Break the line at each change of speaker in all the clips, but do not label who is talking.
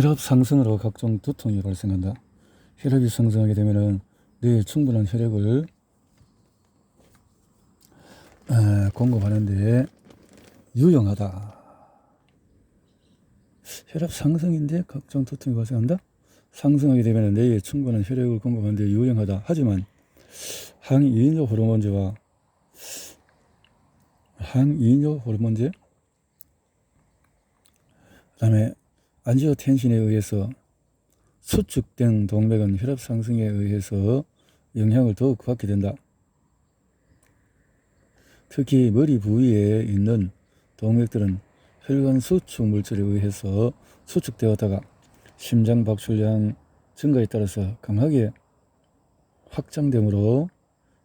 혈압 상승으로 각종 두통이 발생한다. 혈압이 상승하게 되면은 뇌에 충분한 혈액을 공급하는데 유용하다. 혈압 상승인데 각종 두통이 발생한다? 상승하게 되면 뇌에 충분한 혈액을 공급하는데 유용하다. 하지만 항이뇨 호르몬제와 그다음에 안지오텐신에 의해서 수축된 동맥은 혈압 상승에 의해서 영향을 더욱 받게 된다. 특히 머리 부위에 있는 동맥들은 혈관 수축 물질에 의해서 수축되었다가 심장 박출량 증가에 따라서 강하게 확장되므로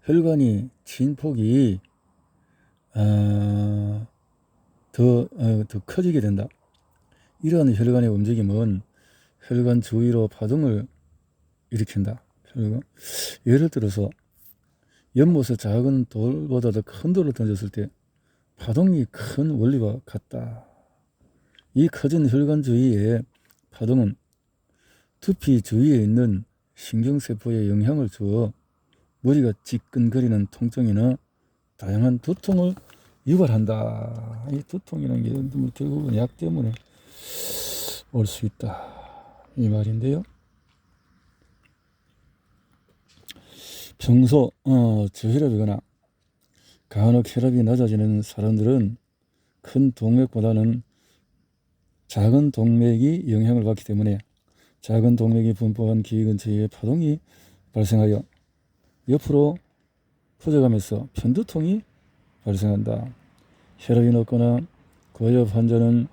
혈관이 진폭이 더 커지게 된다. 이러한 혈관의 움직임은 혈관 주위로 파동을 일으킨다. 예를 들어서 연못에 작은 돌보다 더 큰 돌을 던졌을 때 파동이 큰 원리와 같다. 이 커진 혈관 주위의 파동은 두피 주위에 있는 신경세포에 영향을 주어 머리가 찌끈거리는 통증이나 다양한 두통을 유발한다. 이 두통이라는 게 결국은 약 때문에 올 수 있다. 이 말인데요. 평소 저혈압이거나 간혹 혈압이 낮아지는 사람들은 큰 동맥보다는 작은 동맥이 영향을 받기 때문에 작은 동맥이 분포한 기위 근처에 파동이 발생하여 옆으로 퍼져가면서 편두통이 발생한다. 혈압이 높거나 고혈압 환자는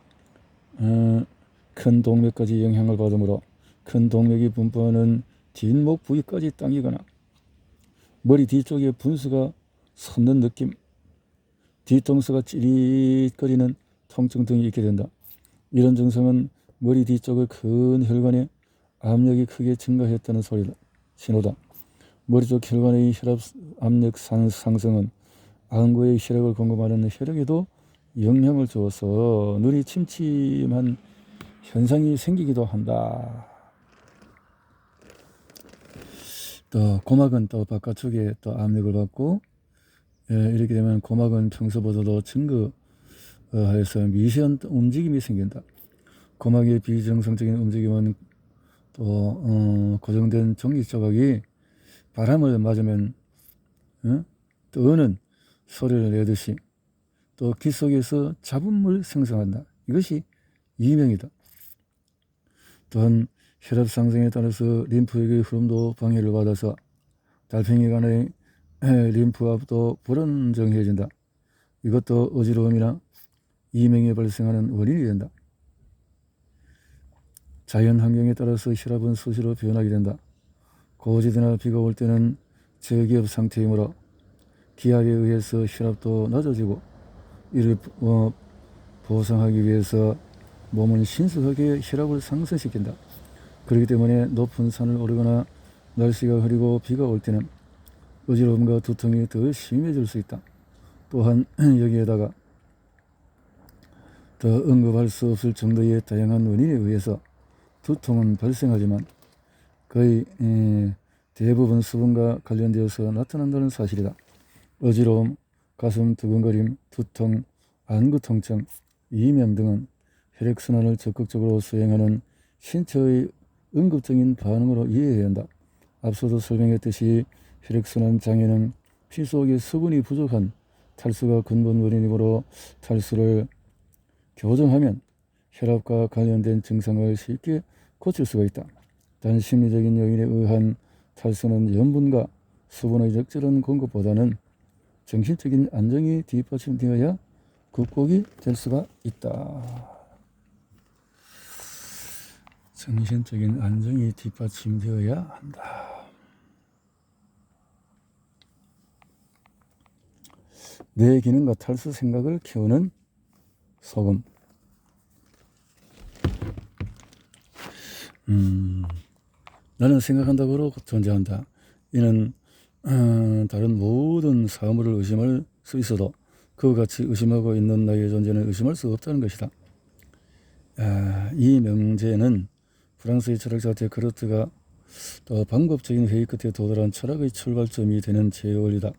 큰 동맥까지 영향을 받으므로 큰 동맥이 분포하는 뒷목 부위까지 당기거나 머리 뒤쪽에 분수가 솟는 느낌, 뒤통수가 찌릿거리는 통증 등이 있게 된다. 이런 증상은 머리 뒤쪽의 큰 혈관에 압력이 크게 증가했다는 신호다. 머리 쪽 혈관의 혈압 압력 상승은 안구에 혈액을 공급하는 혈액에도 영향을 주어서 눈이 침침한 현상이 생기기도 한다. 또 고막은 또 바깥쪽에 또 압력을 받고 이렇게 되면 고막은 평소보다도 증가해서 미세한 움직임이 생긴다. 고막의 비정상적인 움직임은 또 고정된 종이 조각이 바람을 맞으면 떠오는 소리를 내듯이 또 귀 속에서 잡음을 생성한다. 이것이 이명이다. 또한 혈압 상승에 따라서 림프액의 흐름도 방해를 받아서 달팽이관의 림프압도 불안정해진다. 이것도 어지러움이나 이명이 발생하는 원인이 된다. 자연 환경에 따라서 혈압은 수시로 변하게 된다. 고지대나 비가 올 때는 저기압 상태이므로 기압에 의해서 혈압도 낮아지고 이를 보상하기 위해서 몸은 신속하게 혈압을 상승시킨다. 그렇기 때문에 높은 산을 오르거나 날씨가 흐리고 비가 올 때는 어지러움과 두통이 더 심해질 수 있다. 또한 여기에다가 더 언급할 수 없을 정도의 다양한 원인에 의해서 두통은 발생하지만 거의 대부분 수분과 관련되어서 나타난다는 사실이다. 어지러움, 가슴 두근거림, 두통, 안구 통증, 이명 등은 혈액순환을 적극적으로 수행하는 신체의 응급적인 반응으로 이해해야 한다. 앞서도 설명했듯이 혈액순환 장애는 피 속에 수분이 부족한 탈수가 근본 원인이므로 탈수를 교정하면 혈압과 관련된 증상을 쉽게 고칠 수가 있다. 단 심리적인 요인에 의한 탈수는 염분과 수분의 적절한 공급보다는 정신적인 안정이 뒷받침되어야 극복이 될 수가 있다. 정신적인 안정이 뒷받침되어야 한다. 뇌 기능과 탈수 생각을 키우는 소금. 나는 생각한다고 존재한다. 이는 다른 모든 사물을 의심할 수 있어도 그와 같이 의심하고 있는 나의 존재는 의심할 수 없다는 것이다. 이 명제는 프랑스의 철학자 데카르트가 또 방법적인 회의 끝에 도달한 철학의 출발점이 되는 제원리다.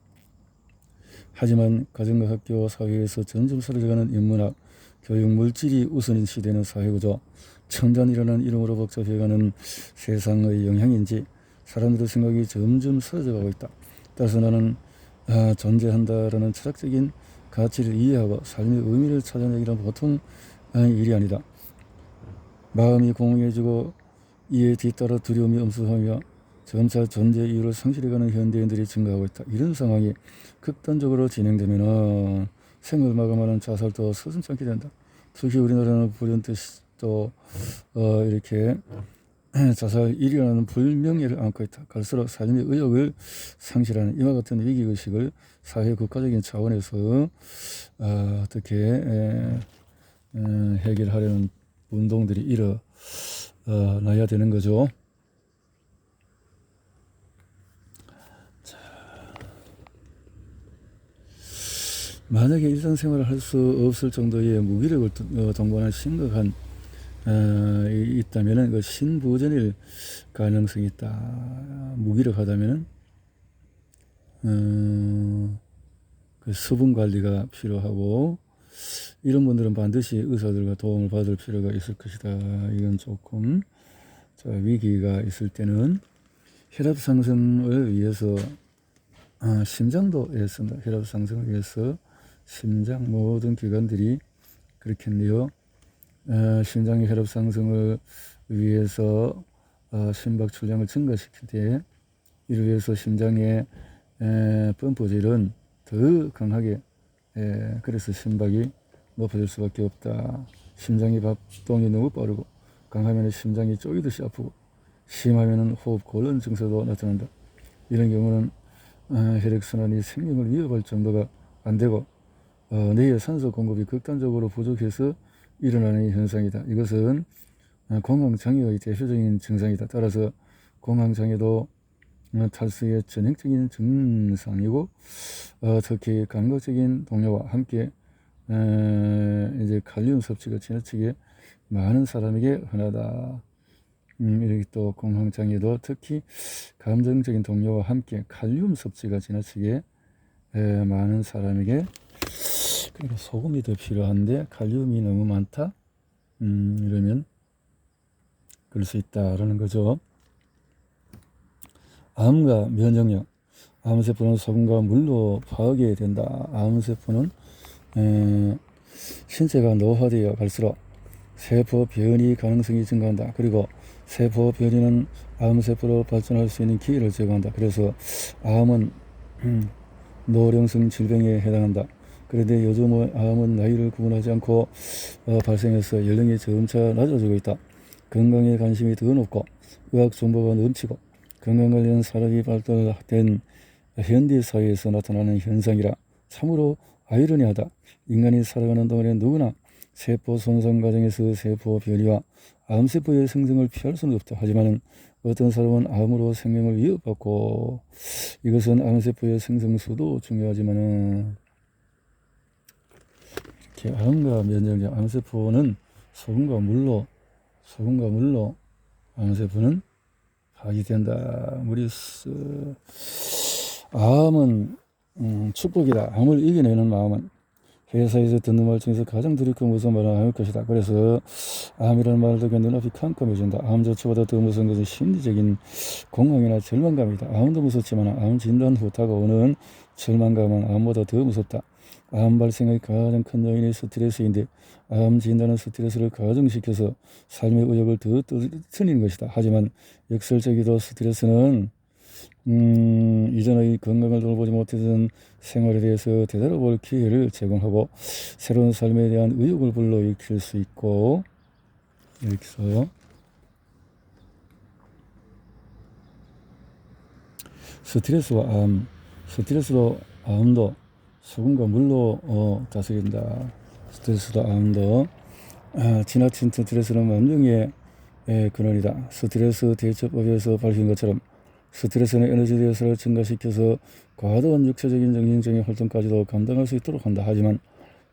하지만 가정과 학교, 사회에서 점점 사라져가는 인문학, 교육, 물질이 우선인 시대는 사회구조, 청단이라는 이름으로 복잡해가는 세상의 영향인지 사람들의 생각이 점점 사라져가고 있다. 따라서 나는 존재한다라는 철학적인 가치를 이해하고 삶의 의미를 찾아내기란 보통 일이 아니다. 마음이 공허해지고 이에 뒤따라 두려움이 엄습하며 점차 존재 이유를 상실해가는 현대인들이 증가하고 있다. 이런 상황이 극단적으로 진행되면 생을 마감하는 자살도 서슴지 않게 된다. 특히 우리나라는 불현듯 또 이렇게 자살 일이라는 불명예를 안고 있다. 갈수록 삶의 의욕을 상실하는 이와 같은 위기의식을 사회 국가적인 차원에서 어떻게 해결하려는 운동들이 일어나야 되는 거죠. 자, 만약에 일상생활을 할 수 없을 정도의 무기력을 동반한 심각한 있다면은 그 신부전일 가능성이 있다. 무기력하다면은 그 수분 관리가 필요하고 이런 분들은 반드시 의사들과 도움을 받을 필요가 있을 것이다. 이건 조금 위기가 있을 때는 혈압 상승을 위해서 심장도 애쓴다. 혈압 상승을 위해서 심장 모든 기관들이 그렇겠네요. 심장의 혈압 상승을 위해서 심박 출량을 증가시킬 때 이를 위해서 심장의 펌프질은 더 강하게 그래서 심박이 높아질 수밖에 없다. 심장의 박동이 너무 빠르고 강하면 심장이 쪼이듯이 아프고 심하면 호흡 곤란 증세도 나타난다. 이런 경우는 혈액순환이 생명을 위협할 정도가 안 되고 뇌의 산소 공급이 극단적으로 부족해서 일어나는 현상이다. 이것은 공황장애의 대표적인 증상이다. 따라서 공황장애도 탈수의 전형적인 증상이고 특히 감각적인 동료와 함께 이제 칼륨 섭취가 지나치게 많은 사람에게 흔하다. 이렇게 또 공황장애도 특히 감정적인 동료와 함께 칼륨 섭취가 지나치게 많은 사람에게 그러니까 소금이 더 필요한데 칼륨이 너무 많다. 이러면 그럴 수 있다라는 거죠. 암과 면역력. 암세포는 소금과 물로 파괴된다. 암세포는 신체가 노화되어 갈수록 세포 변이 가능성이 증가한다. 그리고 세포 변이는 암세포로 발전할 수 있는 기회를 제공한다. 그래서 암은 노령성 질병에 해당한다. 그런데 요즘은 암은 나이를 구분하지 않고 발생해서 연령이 점차 낮아지고 있다. 건강에 관심이 더 높고 의학 정보가 넘치고 건강 관련 산업이 발달된 현대 사회에서 나타나는 현상이라 참으로 아이러니하다. 인간이 살아가는 동안에 누구나 세포 손상 과정에서 세포 변이와 암세포의 생성을 피할 수는 없다. 하지만 어떤 사람은 암으로 생명을 위협받고 이것은 암세포의 생성수도 중요하지만은 이렇게 암과 면역력, 암세포는 소금과 물로 암세포는 파괴된다. 암은 축복이다. 암을 이겨내는 마음은 회사에서 듣는 말 중에서 가장 두렵고 무서운 말은 암일 것이다. 그래서 암이라는 말을 듣고 눈앞이 캄캄해진다. 암 자체보다 더 무서운 것은 심리적인 공황이나 절망감이다. 암도 무섭지만 암 진단 후 다가오는 절망감은 암보다 더 무섭다. 암 발생의 가장 큰 요인이 스트레스인데 암 진단은 스트레스를 가중시켜서 삶의 의욕을 더 떨어뜨리는 것이다. 하지만 역설적이도 스트레스는 이전의 건강을 돌보지 못했던 생활에 대해서 되돌아볼 기회를 제공하고 새로운 삶에 대한 의욕을 불러일으킬 수 있고 이렇게 해서 스트레스도 암도 소금과 물로 다스린다. 스트레스도 암도 지나친 스트레스는 만병의 근원이다. 스트레스 대처법에서 밝힌 것처럼 스트레스는 에너지 대사를 증가시켜서 과도한 육체적인 정신적인 활동까지도 감당할 수 있도록 한다. 하지만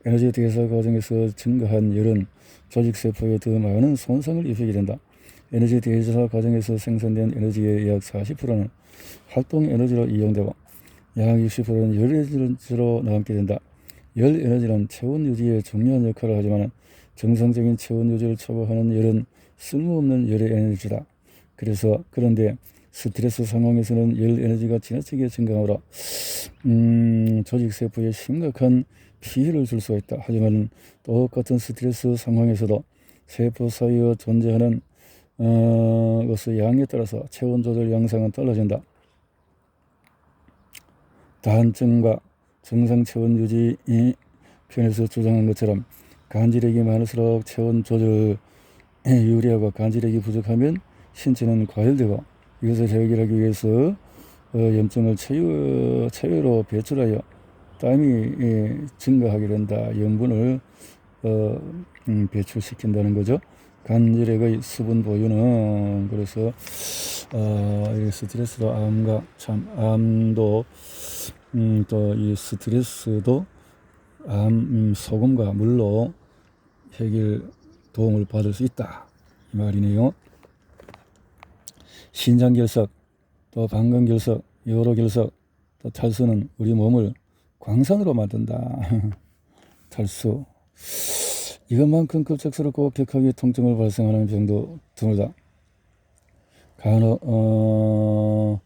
에너지 대사 과정에서 증가한 열은 조직세포에 더 많은 손상을 입히게 된다. 에너지 대조사 과정에서 생산된 에너지의 약 40%는 활동 에너지로 이용되고 약 60%는 열 에너지로 남게 된다. 열 에너지는 체온 유지에 중요한 역할을 하지만 정상적인 체온 유지를 초과하는 열은 쓸모없는 열의 에너지다. 그런데 스트레스 상황에서는 열 에너지가 지나치게 증가하므로 조직 세포에 심각한 피해를 줄 수가 있다. 하지만 똑같은 스트레스 상황에서도 세포 사이에 존재하는 것의 양에 따라서 체온 조절 양상은 달라진다. 다한증과 정상 체온 유지 편에서 주장한 것처럼 간질액이 많을수록 체온 조절에 유리하고 간질액이 부족하면 신체는 과열되고 이것을 해결하기 위해서 염증을 체외로 배출하여 땀이 증가하게 된다. 염분을 배출시킨다는 거죠. 간질액의 수분 보유는 그래서 스트레스도 암도 또 이 스트레스도 소금과 물로 해결 도움을 받을 수 있다 이 말이네요. 신장결석, 또 방광결석, 요로결석, 또 탈수는 우리 몸을 광산으로 만든다. 탈수. 이것만큼 급작스럽고 격하게 통증을 발생하는 병도 드물다. 간혹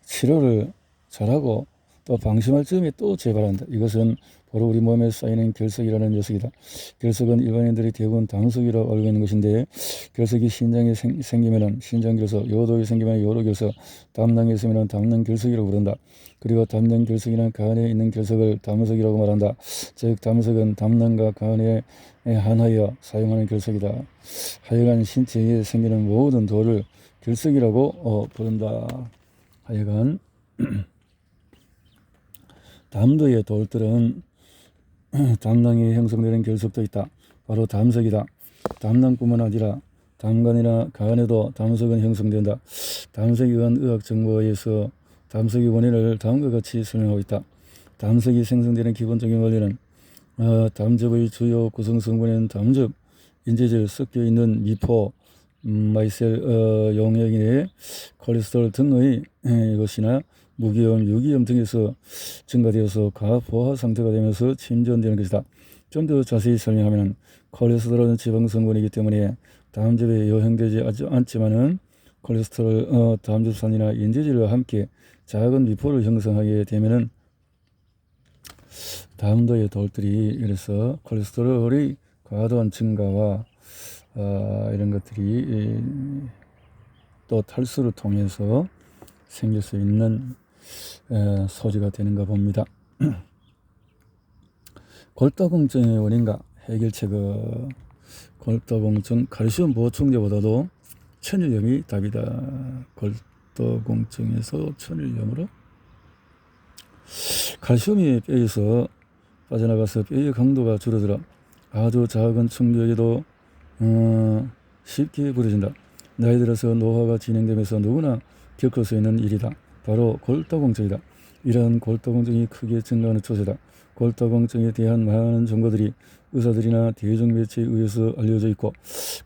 치료를 잘하고 또 방심할 즈음에 또 재발한다. 이것은 바로 우리 몸에 쌓이는 결석이라는 녀석이다. 결석은 일반인들이 대부분 담석이라고 알고 있는 것인데 결석이 신장에 생기면은 신장결석, 요도에 생기면 요로결석, 담낭에 있으면 담낭결석이라고 부른다. 그리고 담낭결석이나 간에 있는 결석을 담석이라고 말한다. 즉 담석은 담낭과 간에 한하여 사용하는 결석이다. 하여간 신체에 생기는 모든 돌을 결석이라고 부른다. 하여간 담도의 돌들은 담낭에 형성되는 결석도 있다. 바로 담석이다. 담낭뿐만 아니라 담간이나 간에도 담석은 형성된다. 담석에 관한 의학 정보에서 담석의 원인을 다음과 같이 설명하고 있다. 담석이 생성되는 기본적인 원리는 담즙의 주요 구성 성분인 담즙, 인지질, 섞여 있는 미포, 마이셀 용액 내에 콜레스테롤 등의 것이나 무기염, 유기염 등에서 증가되어서 과포화 상태가 되면서 침전되는 것이다. 좀 더 자세히 설명하면 콜레스테롤은 지방 성분이기 때문에 담즙에 요행되지 않지만은 콜레스테롤, 담즙산이나 인지질과 함께 작은 미포를 형성하게 되면은 담도의 돌들이 그래서 콜레스테롤의 과도한 증가와 이런 것들이 또 탈수를 통해서 생길 수 있는 소지가 되는가 봅니다. 골다공증의 원인과 해결책은 골다공증 칼슘 보충제보다도 천일염이 답이다. 골다공증에서 천일염으로 칼슘이 뼈에서 빠져나가서 뼈의 강도가 줄어들어 아주 작은 충격에도 쉽게 부러진다. 나이 들어서 노화가 진행되면서 누구나 겪을 수 있는 일이다. 바로 골다공증이다. 이러한 골다공증이 크게 증가하는 추세다. 골다공증에 대한 많은 정보들이 의사들이나 대중매체에 의해서 알려져 있고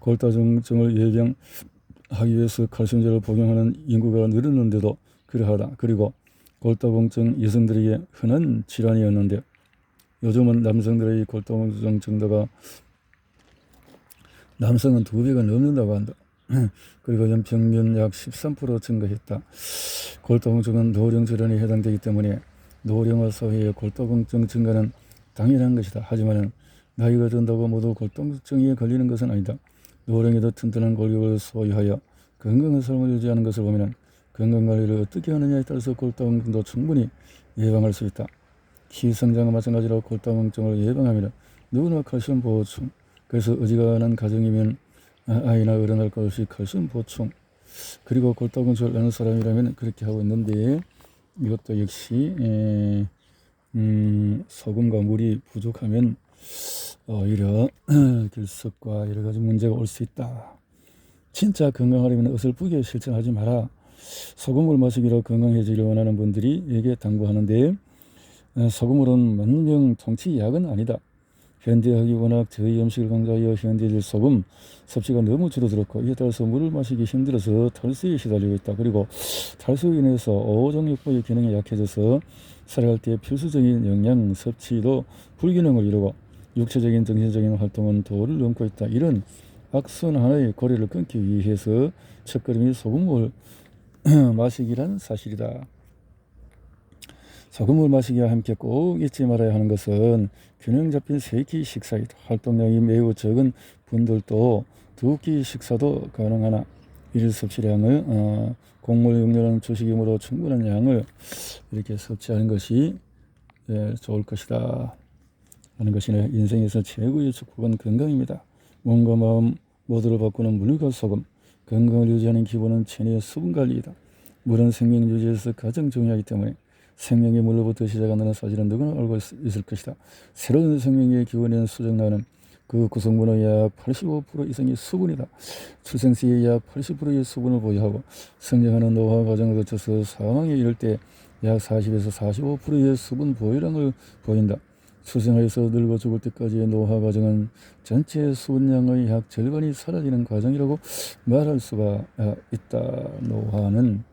골다공증을 예방하기 위해서 칼슘제를 복용하는 인구가 늘었는데도 그러하다. 그리고 골다공증 여성들에게 흔한 질환이었는데 요즘은 남성들의 골다공증 정도가 남성은 2배가 넘는다고 한다. 그리고 연평균 약 13% 증가했다. 골다공증은 노령 질환에 해당되기 때문에 노령화 사회의 골다공증 증가는 당연한 것이다. 하지만 나이가 든다고 모두 골다공증에 걸리는 것은 아니다. 노령에도 튼튼한 골격을 소유하여 건강한 삶을 유지하는 것을 보면 건강관리를 어떻게 하느냐에 따라서 골다공증도 충분히 예방할 수 있다. 기성장과 마찬가지로 골다공증을 예방하면 누구나 칼슘 보충, 그래서 어지간한 가정이면 아이나 어른할 것 없이 칼슘 보충, 그리고 골다공증을 앓는 사람이라면 그렇게 하고 있는데 이것도 역시 소금과 물이 부족하면 오히려 결석과 여러 가지 문제가 올 수 있다. 진짜 건강하려면 어설프게 실천하지 마라. 소금을 마시기로 건강해지기를 원하는 분들이 에게 당부하는데 소금물은 만병통치 약은 아니다. 현대학이 워낙 저염식을 강조하여 현대인들 소금 섭취가 너무 줄어들었고 이에 따라서 물을 마시기 힘들어서 탈수에 시달리고 있다. 그리고 탈수로 인해서 어종육부의 기능이 약해져서 살아갈 때 필수적인 영양 섭취도 불균형을 이루고 육체적인 정신적인 활동은 도를 넘고 있다. 이런 악순환의 고리를 끊기 위해서 첫걸음이 소금을 마시기란 사실이다. 소금을 마시기와 함께 꼭 잊지 말아야 하는 것은 균형 잡힌 3끼 식사이다. 활동량이 매우 적은 분들도 2끼 식사도 가능하나 일 섭취량을 곡물 육류는 주식이므로 충분한 양을 이렇게 섭취하는 것이 좋을 것이다 하는 것이네. 인생에서 최고의 축복은 건강입니다. 몸과 마음 모두를 바꾸는 물과 소금. 건강을 유지하는 기본은 체내의 수분 관리이다. 물은 생명 유지에서 가장 중요하기 때문에 생명의 물로부터 시작한다는 사실은 누구나 알고 있을 것이다. 새로운 생명의 기원에는 수정나는 그 구성분의 약 85% 이상이 수분이다. 출생 시에 약 80%의 수분을 보유하고 성장하는 노화 과정을 거쳐서 사망에 이를 때 약 40에서 45%의 수분 보유량을 보인다. 출생하여서 늙어 죽을 때까지의 노화 과정은 전체 수분량의 약 절반이 사라지는 과정이라고 말할 수가 있다. 노화는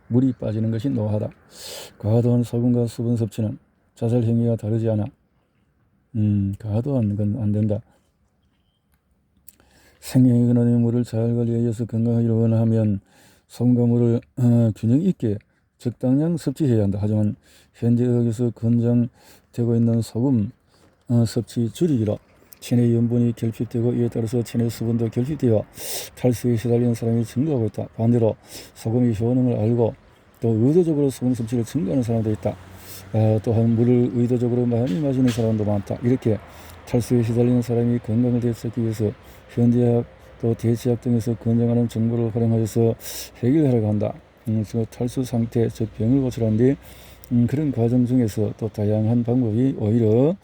물이 빠지는 것이 노화다. 과도한 소금과 수분 섭취는 자살 행위와 다르지 않아. 과도한 건 안 된다. 생명의 근원의 물을 잘 관리하여서 건강하기를 원하면 소금과 물을 균형 있게 적당량 섭취해야 한다. 하지만 현재 의학에서 권장되고 있는 소금 섭취 줄이기로 체내 염분이 결핍되고 이에 따라서 체내 수분도 결핍되어 탈수에 시달리는 사람이 증가하고 있다. 반대로 소금의 효능을 알고 또 의도적으로 소금 섭취를 증가하는 사람도 있다. 또한 물을 의도적으로 많이 마시는 사람도 많다. 이렇게 탈수에 시달리는 사람이 건강을 되찾기 위해서 현대의학 또 대체학 등에서 권장하는 정보를 활용하여서 해결하려고 한다. 탈수 상태, 즉 병을 고치라는데 그런 과정 중에서 또 다양한 방법이 오히려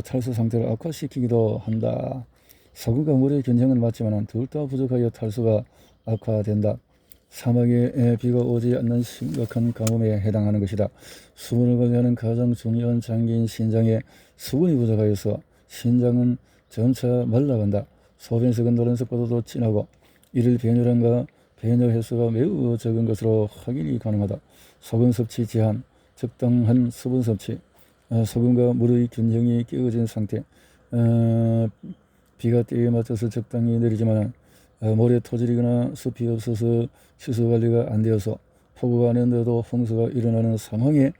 탈수 상태를 악화시키기도 한다. 소금과 물의 견장은 맞지만 둘 다 부족하여 탈수가 악화된다. 사막에 비가 오지 않는 심각한 가뭄에 해당하는 것이다. 수분을 관리하는 가장 중요한 장기인 신장에 수분이 부족하여서 신장은 점차 말라간다. 소변색은 노란색보다도 진하고 이를 배뇨량과 배뇨 횟수가 매우 적은 것으로 확인이 가능하다. 소금 섭취 제한, 적당한 수분 섭취, 소금과 물의 균형이 깨어진 상태, 비가 때에 맞춰서 적당히 내리지만 모래 토질이거나 숲이 없어서 취수 관리가 안 되어서 폭우가 안 온데도 홍수가 일어나는 상황에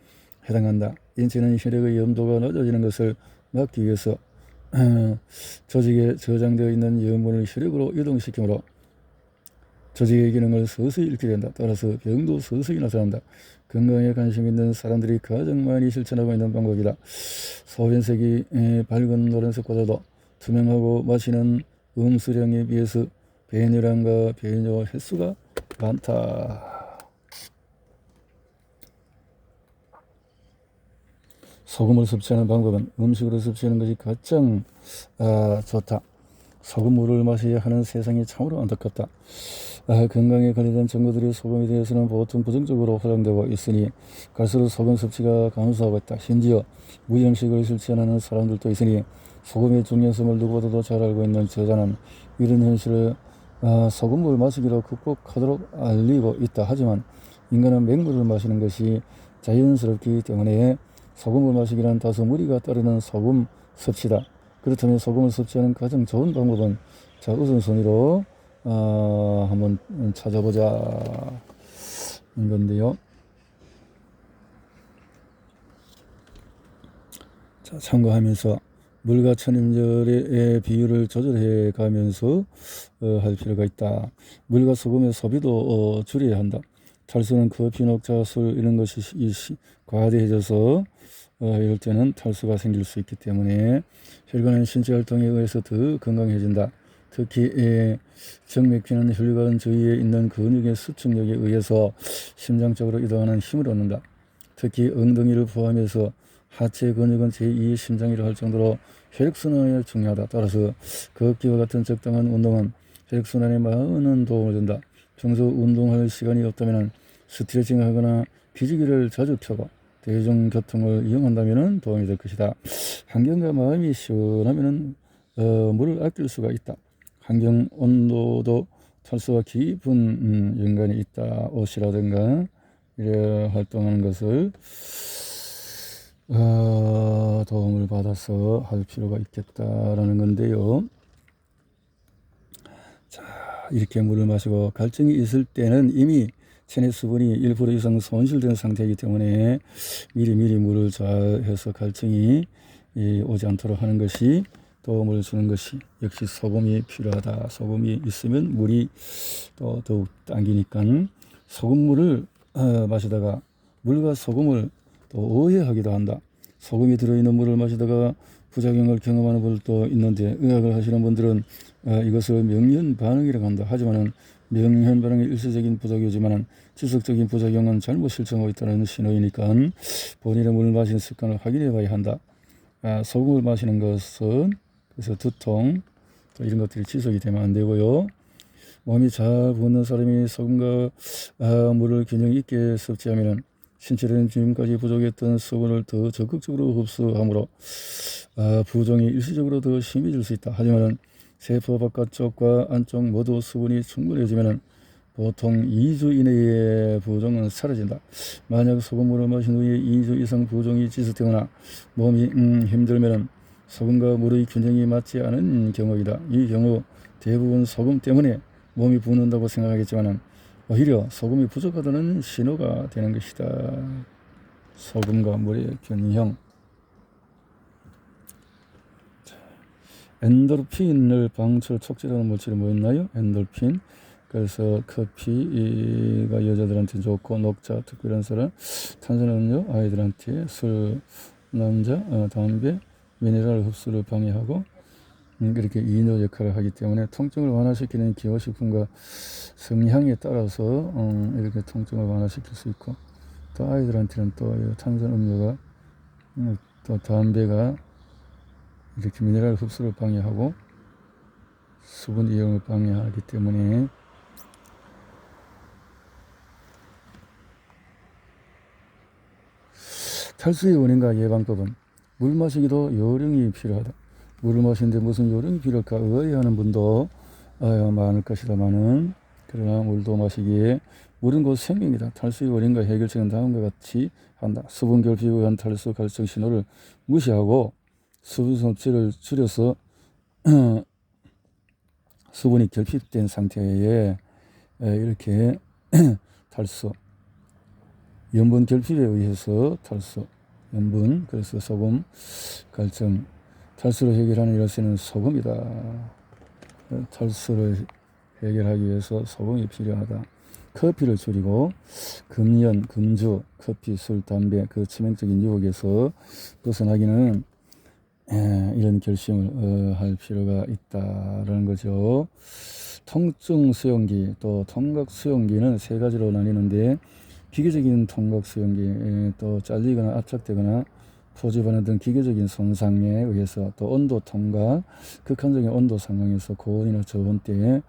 해당한다. 인체는 혈액의 염도가 낮아지는 것을 막기 위해서 조직에 저장되어 있는 염분을 혈액으로 이동시키므로 조직의 기능을 서서히 잃게 된다. 따라서 병도 서서히 나타난다. 건강에 관심 있는 사람들이 가장 많이 실천하고 있는 방법이다. 소변색이 밝은 노란색보다도 투명하고 마시는 음수량에 비해서 배뇨량과 배뇨 횟수가 많다. 소금을 섭취하는 방법은 음식으로 섭취하는 것이 가장 좋다. 소금물을 마셔야 하는 세상이 참으로 안타깝다. 건강에 관련된 정보들이 소금에 대해서는 보통 부정적으로 활용되고 있으니 갈수록 소금 섭취가 감소하고 있다. 심지어 무염식을 실천하는 사람들도 있으니 소금의 중요성을 누구보다도 잘 알고 있는 저자는 이런 현실을 소금물 마시기로 극복하도록 알리고 있다. 하지만 인간은 맹물을 마시는 것이 자연스럽기 때문에 소금을 마시기란 다소 무리가 따르는 소금 섭취다. 그렇다면 소금을 섭취하는 가장 좋은 방법은 자 우선순위로 한번 찾아보자 건데요. 자, 참고하면서 물과 천임절의 비율을 조절해 가면서 할 필요가 있다. 물과 소금의 소비도 줄여야 한다. 탈수는 커피, 녹차, 술 이런 것이 과대해져서 이럴 때는 탈수가 생길 수 있기 때문에 혈관은 신체 활동에 의해서 더 건강해진다. 특히 정맥피는 혈관 주위에 있는 근육의 수축력에 의해서 심장 쪽으로 이동하는 힘을 얻는다. 특히 엉덩이를 포함해서 하체 근육은 제2의 심장이라 할 정도로 혈액순환이 중요하다. 따라서 걷기와 같은 적당한 운동은 혈액순환에 많은 도움을 준다. 평소 운동할 시간이 없다면 스트레칭하거나 기지개를 자주 펴고 대중교통을 이용한다면 도움이 될 것이다. 환경과 마음이 시원하면은 물을 아낄 수가 있다. 환경 온도도 탈수와 깊은 연관이 있다. 옷이라든가 이래 활동하는 것을 도움을 받아서 할 필요가 있겠다라는 건데요. 자, 이렇게 물을 마시고 갈증이 있을 때는 이미 체내 수분이 1% 이상 손실된 상태이기 때문에 미리미리 물을 잘 해서 갈증이 오지 않도록 하는 것이 도움을 주는 것이 역시 소금이 필요하다. 소금이 있으면 물이 또 더욱 당기니까 소금물을 마시다가 물과 소금을 또 오해하기도 한다. 소금이 들어있는 물을 마시다가 부작용을 경험하는 분들도 있는데 의학을 하시는 분들은 이것을 명현 반응이라고 한다. 하지만은 명현 반응이 일시적인 부작용이지만은 지속적인 부작용은 잘못 실천하고 있다는 신호이니까 본인의 물을 마시는 습관을 확인해 봐야 한다. 소금을 마시는 것은 그래서 두통 또 이런 것들이 지속이 되면 안 되고요. 몸이 잘 붓는 사람이 소금과 물을 균형 있게 섭취하면은 신체는 지금까지 부족했던 수분을 더 적극적으로 흡수하므로 부종이 일시적으로 더 심해질 수 있다. 하지만은 세포 바깥쪽과 안쪽 모두 수분이 충분해지면은 보통 2주 이내에 부종은 사라진다. 만약 소금물을 마신 후에 2주 이상 부종이 지속되거나 몸이 힘들면은 소금과 물의 균형이 맞지 않은 경우이다. 이 경우 대부분 소금 때문에 몸이 붓는다고 생각하겠지만 오히려 소금이 부족하다는 신호가 되는 것이다. 소금과 물의 균형. 엔도르핀을 방출 촉진하는 물질이 뭐였나요? 엔도르핀. 그래서 커피가 여자들한테 좋고 녹차, 특히 이런 사람, 탄산음료 아이들한테, 술, 남자, 담배, 미네랄 흡수를 방해하고 그렇게 이뇨 역할을 하기 때문에 통증을 완화시키는 기호식품과 성향에 따라서 이렇게 통증을 완화시킬 수 있고 또 아이들한테는 또 탄산음료가 또 담배가 이렇게 미네랄 흡수를 방해하고 수분 이용을 방해하기 때문에 탈수의 원인과 예방법은 물 마시기도 요령이 필요하다. 물을 마시는데 무슨 요령이 필요할까 의아해하는 분도 많을 것이다마는 그러나 물도 마시기에 물은 곧 생명이다. 탈수의 원인과 해결책은 다음과 같이 한다. 수분 결핍에 의한 탈수 갈증 신호를 무시하고 수분 섭취를 줄여서 수분이 결핍된 상태에 이렇게 탈수, 염분 결핍에 의해서 탈수, 염분, 그래서 소금, 갈증, 탈수를 해결하는 열쇠는 소금이다. 탈수를 해결하기 위해서 소금이 필요하다. 커피를 줄이고 금연, 금주, 커피, 술, 담배 그 치명적인 유혹에서 벗어나기는 이런 결심을 할 필요가 있다라는 거죠. 통증 수용기 또 통각 수용기는 세 가지로 나뉘는데 기계적인 통각 수용기 또 잘리거나 압착되거나 포집하는 등 기계적인 손상에 의해서 또 온도 통각 극한적인 온도 상황에서 고온이나 저온 때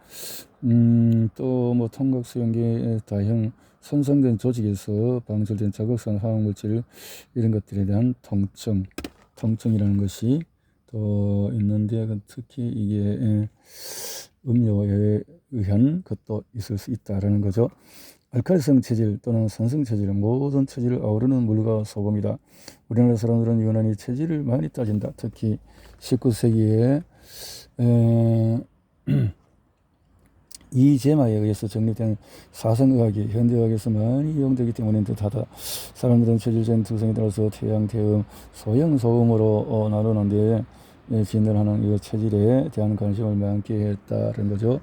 또 뭐 통각 수용기 다형 손상된 조직에서 방출된 자극성 화학물질 이런 것들에 대한 통증이라는 것이 또 있는데 특히 이게 음료에 의한 것도 있을 수 있다라는 거죠. 알칼리성 체질 또는 산성 체질 모든 체질을 아우르는 물과 소금이다. 우리나라 사람들은 유난히 체질을 많이 따진다. 특히 19세기에 이제마에 의해서 정립된 사성의학이 현대의학에서 많이 이용되기 때문에 뜻하다. 사람들은 체질적인 특성에 따라서 태양, 태음, 소형, 소음으로 나누는데 진단하는 이 체질에 대한 관심을 많게 했다는 거죠.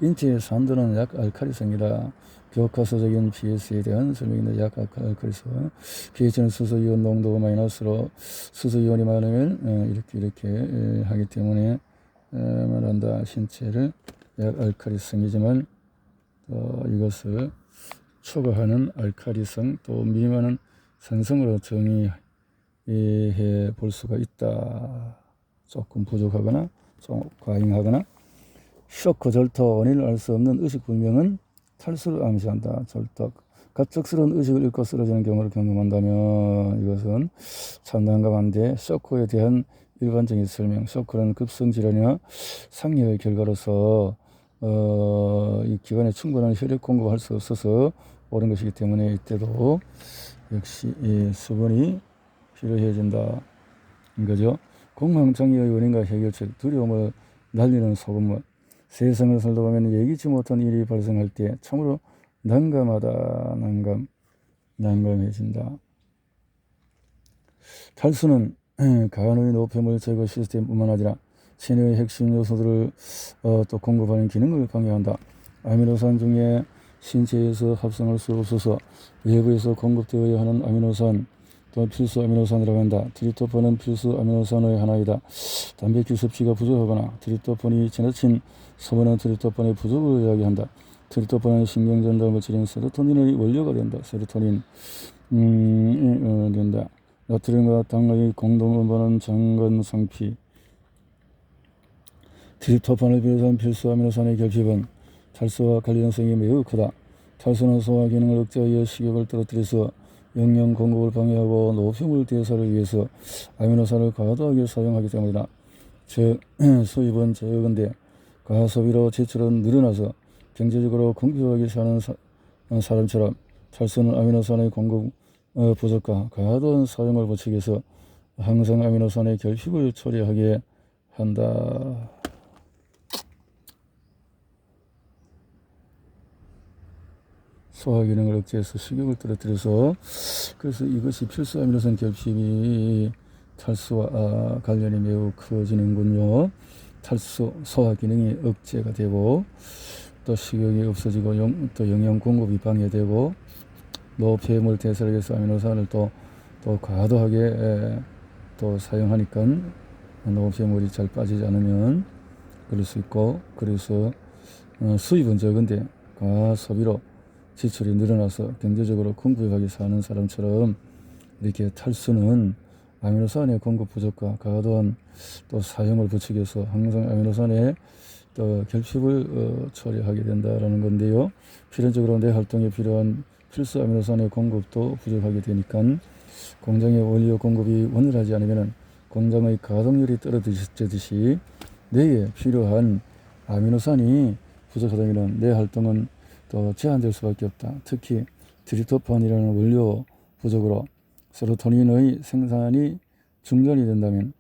인체의 산도는 약 알칼리성이다. 교과서적인 pH에 대한 설명인데 약 알칼리성. pH는 수소이온 농도가 마이너스로 수소이온이 많으면 이렇게 하기 때문에 말한다. 신체를 약 알칼리성이지만 이것을 초과하는 알칼리성 또 미만은 산성으로 정의해 볼 수가 있다. 조금 부족하거나 좀 과잉하거나 쇼크, 절터, 원인을 알 수 없는 의식불명은 탈수를 암시한다. 절터, 갑작스러운 의식을 잃고 쓰러지는 경우를 경험한다면 이것은 참 난감한데, 쇼크에 대한 일반적인 설명. 쇼크는 급성질환이나 상해의 결과로서 이 기관에 충분한 혈액 공급을 할 수 없어서 오는 것이기 때문에 이때도 역시 이 수분이 필요해진다 이거죠. 공황장애의 원인과 해결책. 두려움을 날리는 소금물. 세상을 살다 보면 예기치 못한 일이 발생할 때 참으로 난감하다. 난감해진다. 탈수는 간의 노폐물 제거 시스템뿐만 아니라 체내의 핵심 요소들을 또 공급하는 기능을 방해한다. 아미노산 중에 신체에서 합성할 수 없어서 외부에서 공급되어야 하는 아미노산, 또 필수 아미노산이라고 한다. 트립토판은 필수 아미노산의 하나이다. 단백질 섭취가 부족하거나 트립토판이 지나친 소모는 트립토판의 부족을 이야기한다. 트립토판은 신경전달 물질인 세로토닌의 원료가 된다. 세로토닌 된다. 나트륨과 당의 공동 음반은 정건상피. 트립토판을 비롯한 필수 아미노산의 결핍은 탈수와 관련성이 매우 크다. 탈수는 소화 기능을 억제하여 식욕을 떨어뜨려서 영양 공급을 방해하고 노폐물 대사를 위해서 아미노산을 과도하게 사용하기 때문이다. 즉 수입은 적은데 과소비로 지출은 늘어나서 경제적으로 궁핍하게 사는 사람처럼 탈수는 아미노산의 공급 부족과 과도한 사용을 부추겨서 항상 아미노산의 결핍을 초래하게 한다. 소화 기능을 억제해서 식욕을 떨어뜨려서, 그래서 이것이 필수 아미노산 결핍이 탈수와 관련이 매우 커지는군요. 탈수, 소화 기능이 억제가 되고 또 식욕이 없어지고 또 영양 공급이 방해되고 노폐물 대사를 위해서 아미노산을 또 과도하게 또 사용하니까 노폐물이 잘 빠지지 않으면 그럴 수 있고, 그래서 수입은 적은데 과소비로 지출이 늘어나서 경제적으로 궁핍하게 사는 사람처럼 이렇게 탈수는 아미노산의 공급 부족과 과도한 또 사용을 부추겨서 항상 아미노산의 또 결핍을 초래하게 된다라는 건데요. 필연적으로 내 활동에 필요한 필수 아미노산의 공급도 부족하게 되니까 공장의 원료 공급이 원활하지 않으면 공장의 가동률이 떨어지듯이 뇌에 필요한 아미노산이 부족하다면 뇌 활동은 또 제한될 수밖에 없다. 특히 트립토판이라는 원료 부족으로 세로토닌의 생산이 중단이 된다면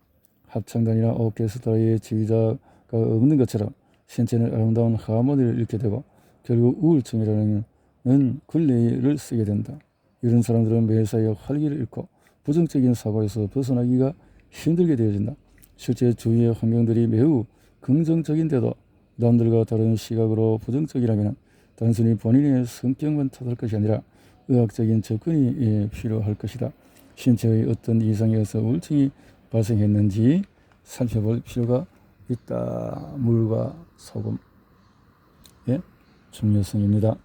합창단이나 오케스트라의 지휘자가 없는 것처럼 신체는 아름다운 하모니를 잃게 되고 결국 우울증이라는 굴레를 쓰게 된다. 이런 사람들은 매사에 활기를 잃고 부정적인 사고에서 벗어나기가 힘들게 되어진다. 실제 주위의 환경들이 매우 긍정적인데도 남들과 다른 시각으로 부정적이라면 단순히 본인의 성격만 탓할 것이 아니라 의학적인 접근이 필요할 것이다. 신체의 어떤 이상에 의해서 우울증이 발생했는지 살펴볼 필요가 있다. 물과 소금의 중요성입니다.